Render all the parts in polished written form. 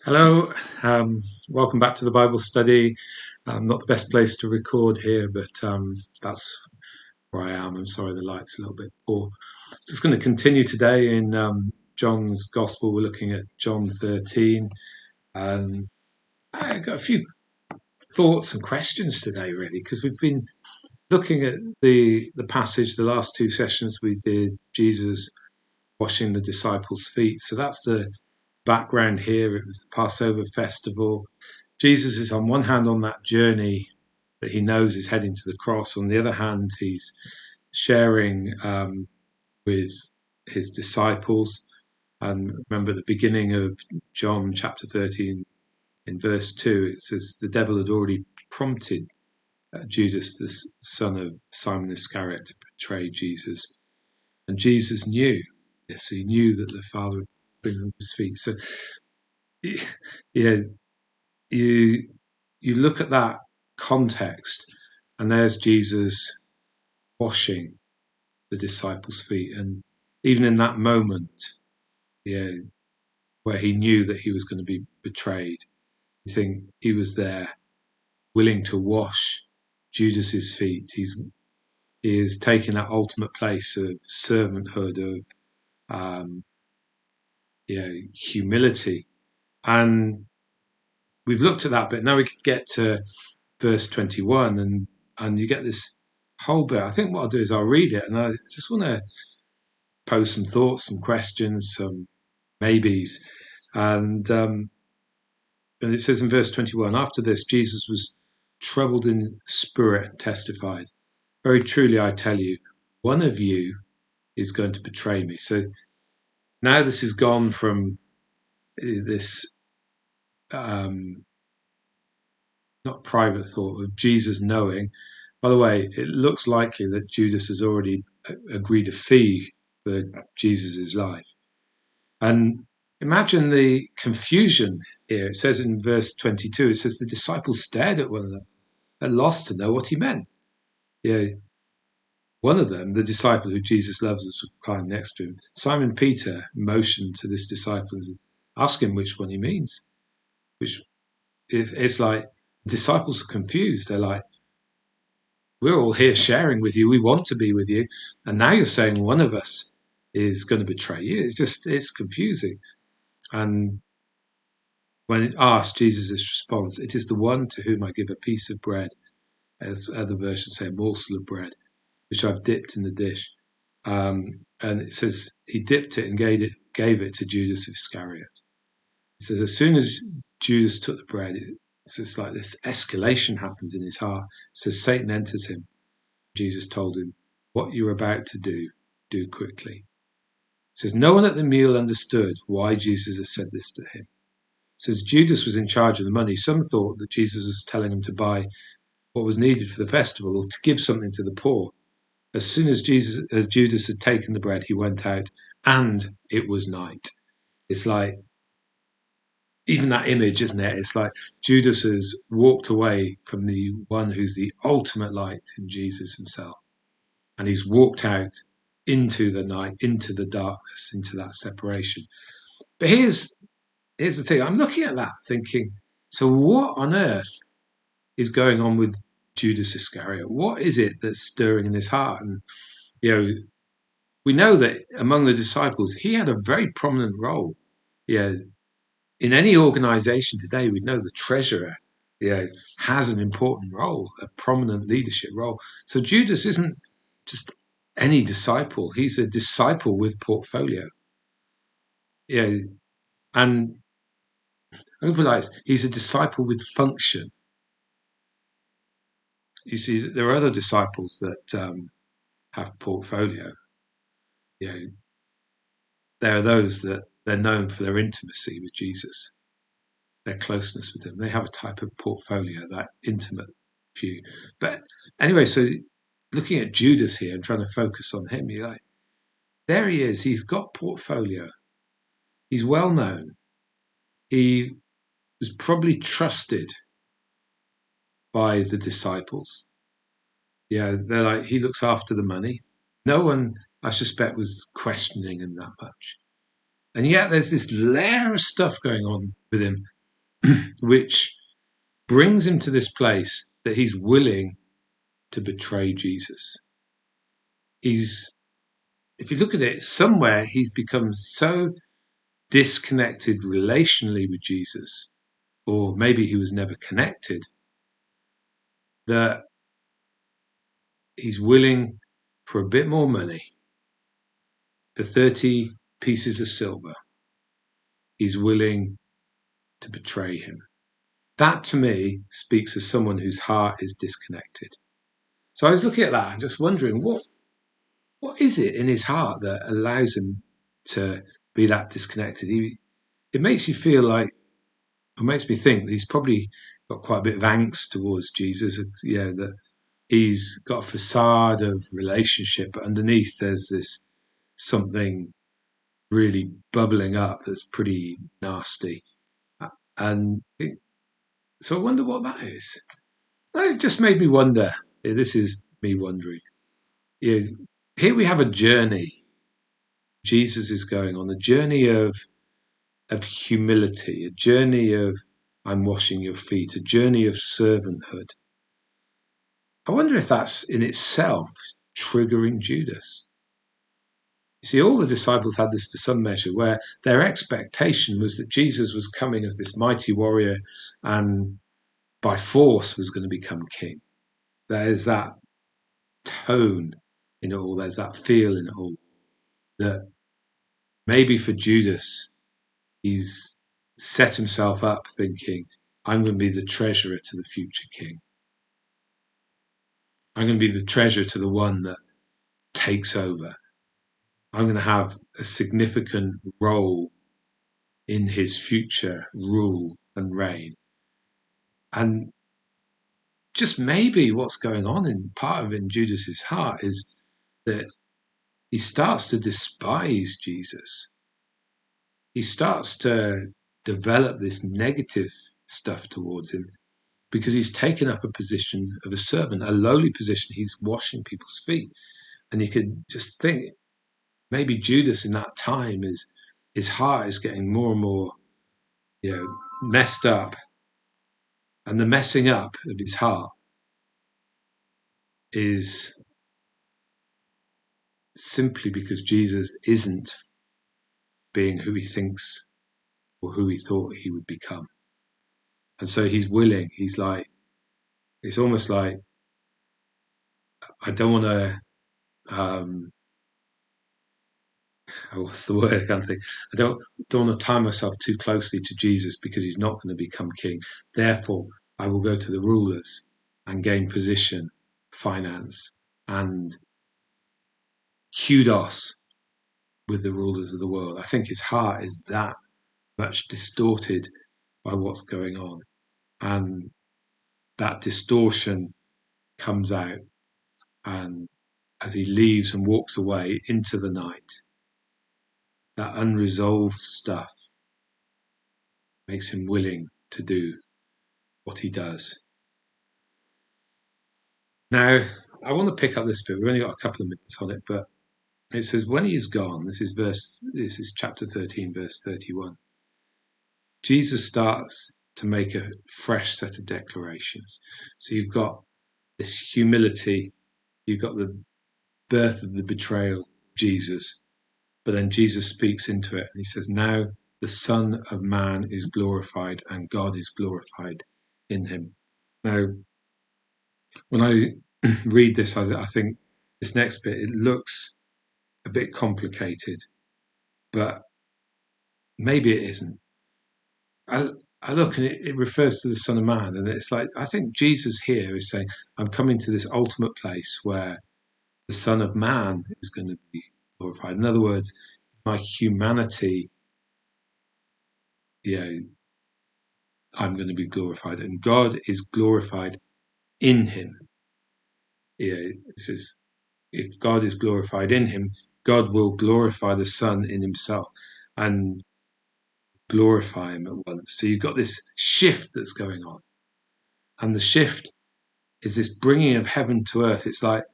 Hello, welcome back to the Bible study. Not the best place to record here, but that's where I am. I'm sorry the light's a little bit poor. Just going to continue today in John's Gospel. We're looking at John 13. And I got a few thoughts and questions today, really, because we've been looking at the passage. The last two sessions we did Jesus washing the disciples' feet. So that's the background here. It was the Passover festival. Jesus is on one hand on that journey that he knows is heading to the cross. On the other hand, he's sharing with his disciples. And remember, at the beginning of John chapter 13, in verse 2, it says the devil had already prompted Judas, the son of Simon Iscariot, to betray Jesus. And Jesus knew this. He knew that the Father brings him to his feet. So, you know, you look at that context, and there's Jesus washing the disciples' feet, and even in that moment, yeah, where he knew that he was going to be betrayed, you think he was there, willing to wash Judas's feet. He is taking that ultimate place of servanthood, of humility, and we've looked at that bit. Now we could get to verse 21, and you get this whole bit. I think what I'll do is I'll read it, and I just want to pose some thoughts, some questions, some maybes. And it says in verse 21, after this, Jesus was troubled in spirit and testified, very truly I tell you, one of you is going to betray me. So now this has gone from this not private thought of Jesus knowing. By the way, it looks likely that Judas has already agreed a fee for Jesus' life. And imagine the confusion here. It says in verse 22, it says the disciples stared at one another, at loss to know what he meant. Yeah, one of them, the disciple who Jesus loves, was reclining next to him. Simon Peter motioned to this disciple and said, ask him which one he means. Which it's like disciples are confused. They're like, we're all here sharing with you. We want to be with you. And now you're saying one of us is going to betray you. It's confusing. And when it asked, Jesus' response, it is the one to whom I give a piece of bread, as other versions say, a morsel of bread, which I've dipped in the dish. And it says he dipped it and gave it to Judas Iscariot. It says as soon as Judas took the bread, it's just like this escalation happens in his heart. It says Satan enters him. Jesus told him, what you're about to do quickly. It says no one at the meal understood why Jesus had said this to him. It says Judas was in charge of the money. Some thought that Jesus was telling him to buy what was needed for the festival or to give something to the poor. As soon as Judas had taken the bread, he went out, and it was night. It's like, even that image, isn't it? It's like Judas has walked away from the one who's the ultimate light in Jesus himself. And he's walked out into the night, into the darkness, into that separation. But here's the thing. I'm looking at that thinking, so what on earth is going on with Judas Iscariot? What is it that's stirring in his heart? And, we know that among the disciples, he had a very prominent role. In any organization today, we know the treasurer, has an important role, a prominent leadership role. So Judas isn't just any disciple. He's a disciple with portfolio. And I realize he's a disciple with function. You see, there are other disciples that have portfolio. There are those that they're known for their intimacy with Jesus, their closeness with him. They have a type of portfolio, that intimate view. But anyway, so looking at Judas here and trying to focus on him, you're like, there he is. He's got portfolio. He's well known. He was probably trusted by the disciples. They're like, he looks after the money. No one, I suspect, was questioning him that much. And yet there's this layer of stuff going on with him, which brings him to this place that he's willing to betray Jesus. If you look at it, somewhere he's become so disconnected relationally with Jesus, or maybe he was never connected, that he's willing for a bit more money, for 30 pieces of silver, he's willing to betray him. That to me speaks of someone whose heart is disconnected. So I was looking at that and just wondering what is it in his heart that allows him to be that disconnected? It makes you feel like, it makes me think that he's probably got quite a bit of angst towards Jesus, that he's got a facade of relationship, but underneath there's this something really bubbling up that's pretty nasty. And so I wonder what that is. It just made me wonder. This is me wondering. Here we have a journey Jesus is going on, a journey of humility, a journey of I'm washing your feet, a journey of servanthood. I wonder if that's in itself triggering Judas. You see, all the disciples had this to some measure, where their expectation was that Jesus was coming as this mighty warrior and by force was going to become king. There's that tone in it all, there's that feel in it all, that maybe for Judas, he's set himself up thinking, I'm going to be the treasurer to the future king. I'm going to be the treasurer to the one that takes over. I'm going to have a significant role in his future rule and reign. And just maybe what's going on in part of in Judas's heart is that he starts to despise Jesus. He starts to develop this negative stuff towards him because he's taken up a position of a servant, a lowly position. He's washing people's feet. And you could just think maybe Judas in that time his heart is getting more and more, messed up. And the messing up of his heart is simply because Jesus isn't being who he thinks or who he thought he would become. And so he's willing, it's almost like, I don't want to, what's the word? I can't think. I don't want to tie myself too closely to Jesus because he's not going to become king. Therefore, I will go to the rulers and gain position, finance, and kudos with the rulers of the world. I think his heart is that much distorted by what's going on. And that distortion comes out, and as he leaves and walks away into the night, that unresolved stuff makes him willing to do what he does. Now, I want to pick up this bit. We've only got a couple of minutes on it, but it says, when he is gone, this is chapter 13, verse 31. Jesus starts to make a fresh set of declarations. So you've got this humility, you've got the birth of the betrayal, Jesus, but then Jesus speaks into it and he says, now the Son of Man is glorified and God is glorified in him. Now, when I read this, I think this next bit, it looks a bit complicated, but maybe it isn't. I look and it refers to the Son of Man, and it's like, I think Jesus here is saying, I'm coming to this ultimate place where the Son of Man is going to be glorified. In other words, my humanity, I'm going to be glorified, and God is glorified in him. It says, if God is glorified in him, God will glorify the Son in himself and glorify him at once. So you've got this shift that's going on. And the shift is this bringing of heaven to earth. It's like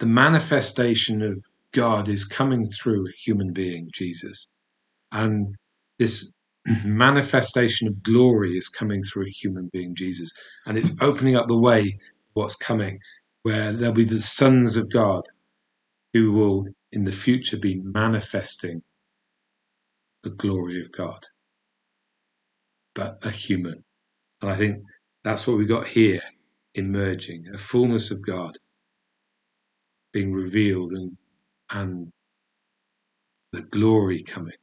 the manifestation of God is coming through a human being, Jesus. And this manifestation of glory is coming through a human being, Jesus, and it's opening up the way what's coming, where there'll be the sons of God who will in the future be manifesting the glory of God, but a human. And I think that's what we got here emerging, a fullness of God being revealed and the glory coming.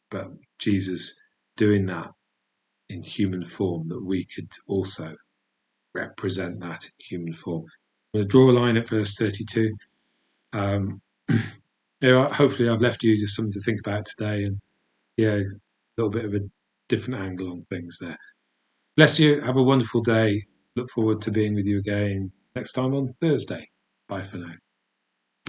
But Jesus doing that in human form, that we could also represent that in human form. I'm going to draw a line at verse 32. Hopefully I've left you just something to think about today, and a little bit of a different angle on things there. Bless you. Have a wonderful day. Look forward to being with you again next time on Thursday. Bye for now.